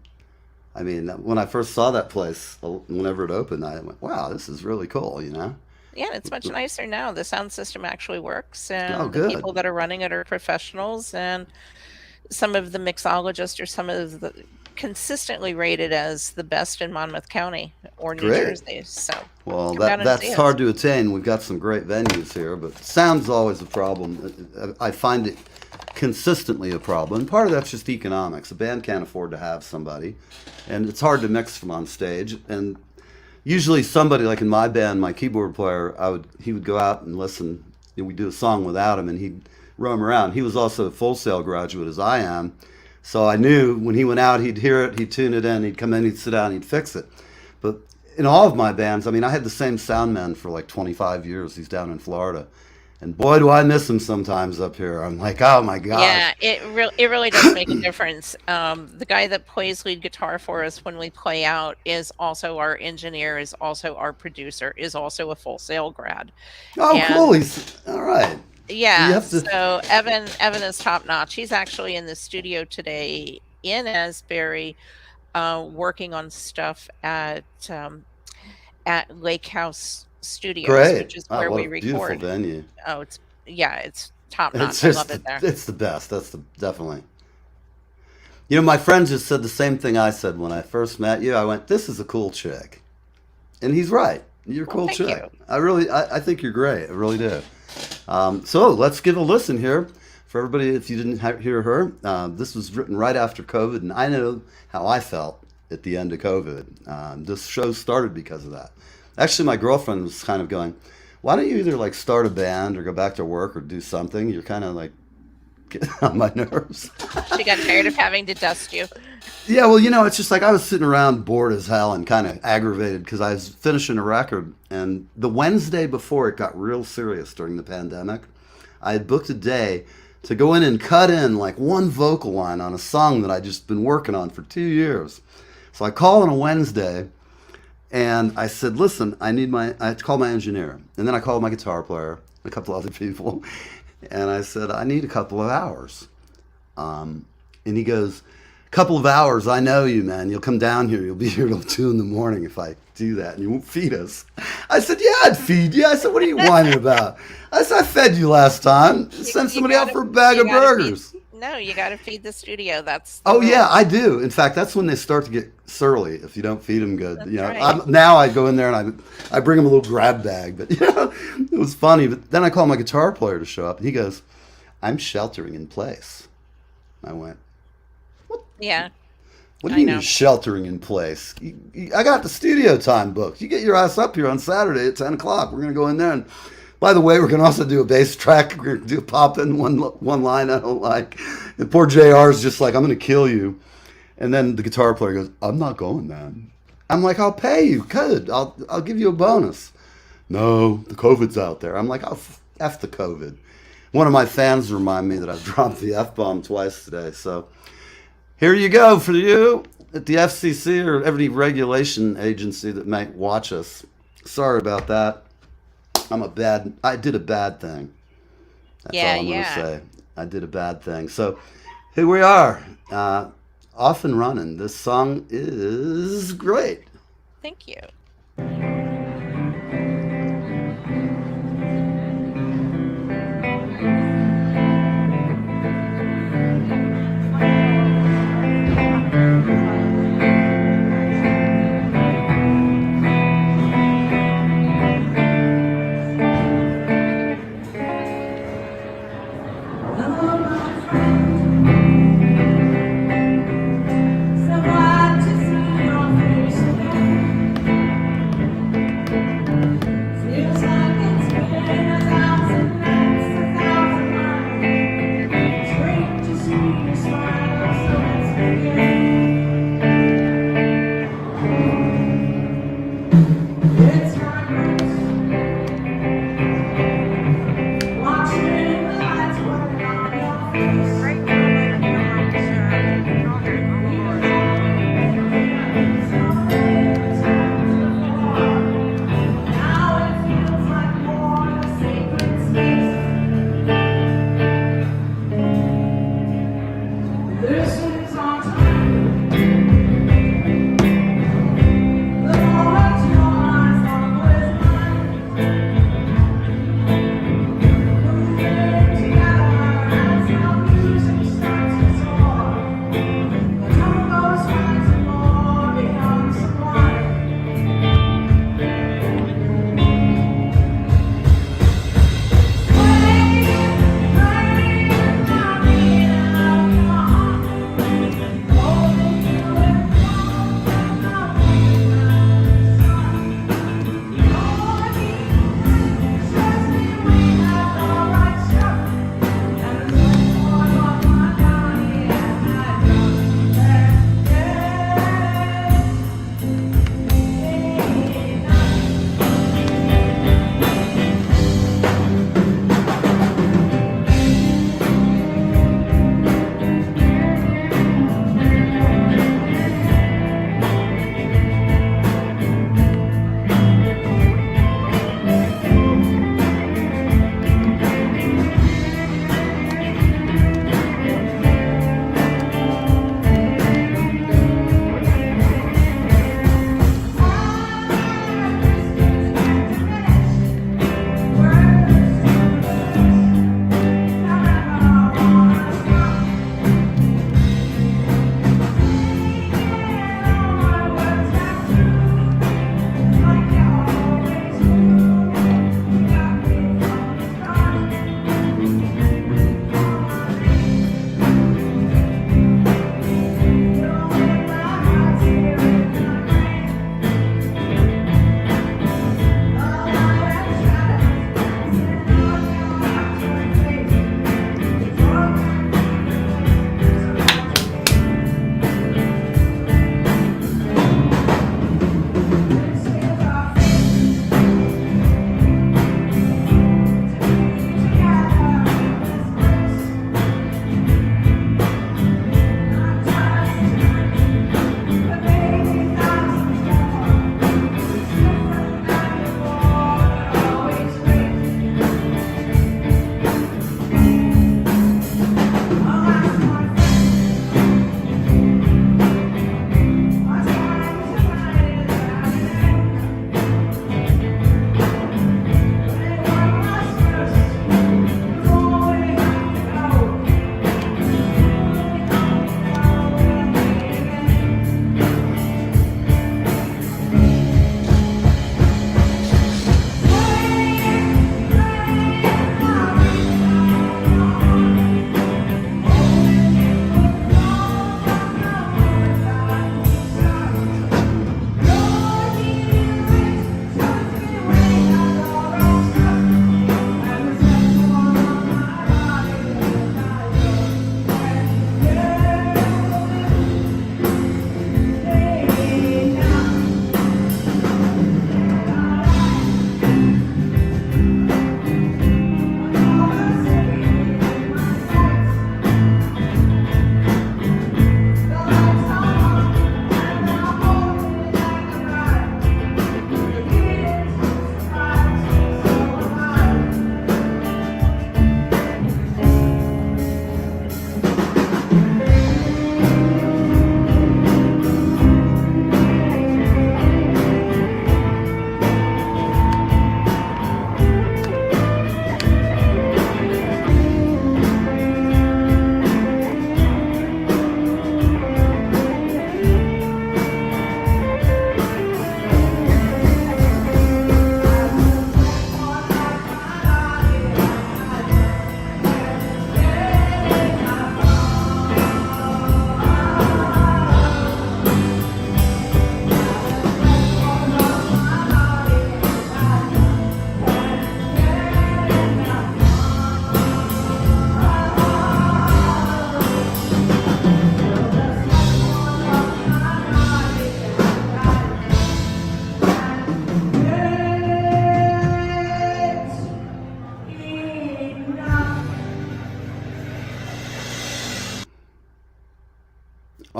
I mean, when I first saw that place, whenever it opened, I went, "Wow, this is really cool," you know? Yeah, it's much nicer now. The sound system actually works, Oh, and the good. people that are running it are professionals. And some of the mixologists are some of the consistently rated as the best in Monmouth County or New Great. Jersey. So Well, come down and that's see us. hard to attain. We've got some great venues here, but sound's always a problem. I find it consistently a problem. And part of that's just economics. A band can't afford to have somebody, and it's hard to mix from on stage. And usually somebody like in my band, my keyboard player, he would go out and listen. We'd do a song without him, and he'd roam around. He was also a Full Sail graduate, as I am, so I knew when he went out, he'd hear it, he'd tune it in, he'd come in, he'd sit down, he'd fix it. But in all of my bands, I mean, I had the same sound man for like 25 years. He's down in Florida, and boy, do I miss him sometimes up here. I'm like, oh my gosh. Yeah, it really does make a difference. The guy that plays lead guitar for us when we play out is also our engineer, is also our producer, is also a Full Sail grad. Oh, cool. And He's all right. You yeah, have to. so Evan is top notch. He's actually in the studio today in Asbury, working on stuff at Lake House Studios, Great. which is Wow, where what we a beautiful record. venue. Oh, it's top It's notch. I love just, it there. it's the best. Definitely. You know, my friend just said the same thing I said when I first met you. I went, "This is a cool chick," and he's right. You're a Well, cool thank chick. you. I think you're great. I really do. So let's give a listen here for everybody. If you didn't hear her, this was written right after COVID, and I know how I felt at the end of COVID. This show started because of that. Actually, my girlfriend was kind of going, "Why don't you either like start a band or go back to work or do something? You're kind of like getting on my nerves." She got tired of having to dust you. Yeah, well, it's just like I was sitting around bored as hell and kind of aggravated because I was finishing a record. And the Wednesday before it got real serious during the pandemic, I had booked a day to go in and cut in like one vocal line on a song that I'd just been working on for 2 years. So I call on a Wednesday and I said, listen, I called my engineer. And then I called my guitar player, a couple other people. And I said, I need a couple of hours. And he goes, couple of hours, I know you, man. You'll come down here. You'll be here till 2 a.m. if I do that, and you won't feed us. I said, yeah, I'd feed you. I said, what are you whining about? I said, I fed you last time. Send You somebody out gotta for a bag you of gotta burgers. feed. No, you got to feed the studio. That's the Oh yeah, rule. I do. In fact, that's when they start to get surly if you don't feed them good. That's You know, right. now I go in there and I bring them a little grab bag. But it was funny. But then I call my guitar player to show up, and he goes, "I'm sheltering in place." I went, Yeah. What do I you know. mean sheltering in place? I got the studio time booked. You get your ass up here on Saturday at 10 o'clock. We're going to go in there. And by the way, we're going to also do a bass track. We're going to do a pop in one line I don't like. And poor JR is just like, I'm going to kill you. And then the guitar player goes, I'm not going, man. I'm like, I'll pay you. Good. I'll give you a bonus. No, the COVID's out there. I'm like, oh, F the COVID. One of my fans remind me that I've dropped the F-bomb twice today. So here you go for you at the FCC or every regulation agency that might watch us. Sorry about that. I did a bad thing. That's all I'm going to say. I did a bad thing. So here we are, off and running. This song is great. Thank you. So glad to see your face again.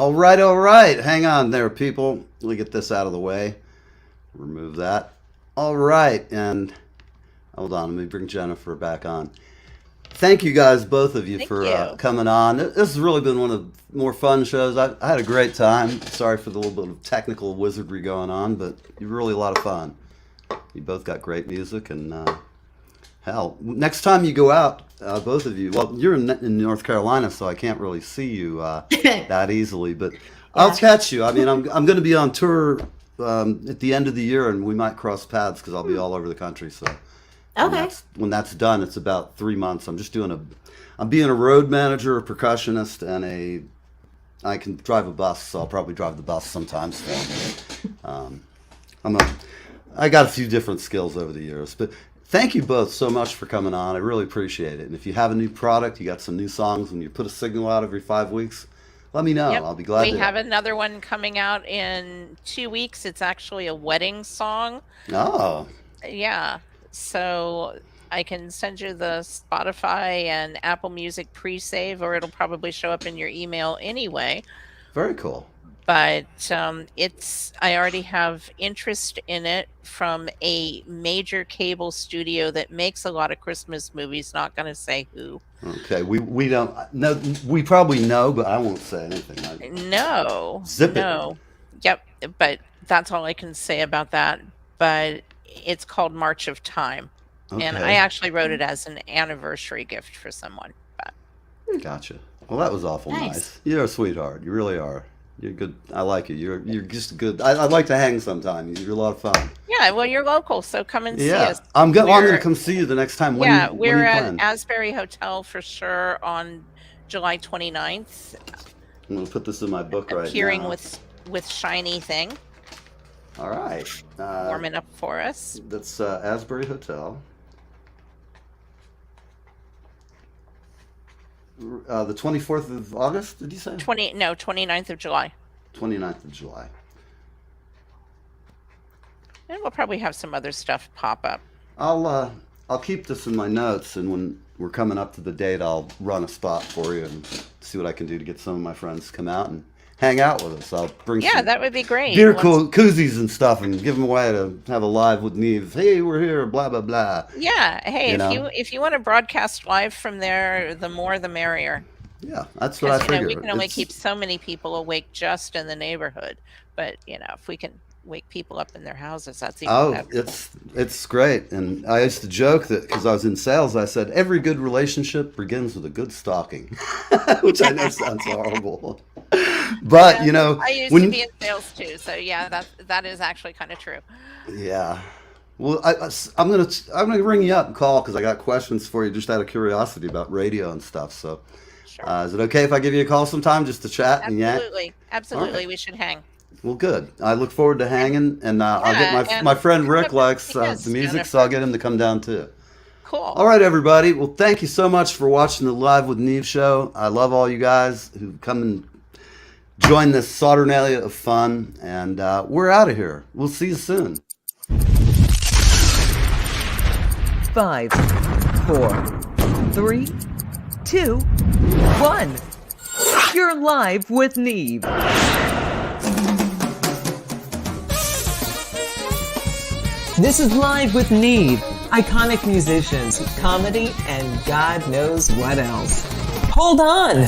All right, all right. Hang on there, people. Let me get this out of the way. Remove that. All right, and hold on. Let me bring Jennifer back on. Thank you guys, both of you, for coming on. This has really been one of the more fun shows. I had a great time. Sorry for the little bit of technical wizardry going on, but you're really a lot of fun. You both got great music, and hell, next time you go out, both of you, well, you're in North Carolina, so I can't really see you that easily, but I'll catch you. I mean, I'm going to be on tour at the end of the year, and we might cross paths because I'll be all over the country, so. Okay. When that's done, it's about 3 months. I'm being a road manager, a percussionist, and I can drive a bus, so I'll probably drive the bus sometimes. I got a few different skills over the years, but thank you both so much for coming on. I really appreciate it. And if you have a new product, you got some new songs, when you put a single out every 5 weeks, let me know. Yep. I'll be glad to. We have another one coming out in 2 weeks. It's actually a wedding song. Oh. Yeah. So I can send you the Spotify and Apple Music pre-save, or it'll probably show up in your email anyway. Very cool. But I already have interest in it from a major cable studio that makes a lot of Christmas movies. Not going to say who. Okay, we don't know. We probably know, but I won't say anything. No. Zip it. No. Yep. But that's all I can say about that. But it's called March of Time. Okay. And I actually wrote it as an anniversary gift for someone. But. Gotcha. Well, that was awful nice. You're a sweetheart. You really are. You're good. I like you. You're just good. I'd like to hang sometime. You're a lot of fun. Yeah, well, you're local, so come and see us. I'm going to come see you the next time. We're at Asbury Hotel for sure on July 29th. I'm going to put this in my book right now. Appearing with Shiny Thing. All right. Warming up for us. That's Asbury Hotel. The 24th of August, did you say? 29th of July. 29th of July. And we'll probably have some other stuff pop up. I'll keep this in my notes, and when we're coming up to the date, I'll run a spot for you and see what I can do to get some of my friends to come out and hang out with us. I'll bring some that would be great. beer koozies and stuff and give them away to have a live with Neve. Hey, we're here, blah, blah, blah. Yeah. Hey, if you want to broadcast live from there, the more the merrier. Yeah, that's what I figure. We can only keep so many people awake just in the neighborhood. But, if we can wake people up in their houses, that's even better. It's great. And I used to joke that because I was in sales, I said, every good relationship begins with a good stalking, which I know sounds horrible. But, I used to be in sales too. So, yeah, that is actually kind of true. Yeah. Well, I'm gonna ring you up and call because I got questions for you just out of curiosity about radio and stuff. So, sure. Is it okay if I give you a call sometime just to chat? Absolutely. Absolutely. Right. We should hang. Well, good. I look forward to hanging, and I'll get my friend Rick likes the music, so I'll get him to come down too. Cool. All right, everybody. Well, thank you so much for watching the Live with Neve show. I love all you guys who come and join this Saturnalia of fun, and we're out of here. We'll see you soon. 5, 4, 3, 2, 1. You're live with Neve. This is Live with Neve. Iconic musicians, comedy, and God knows what else. Hold on!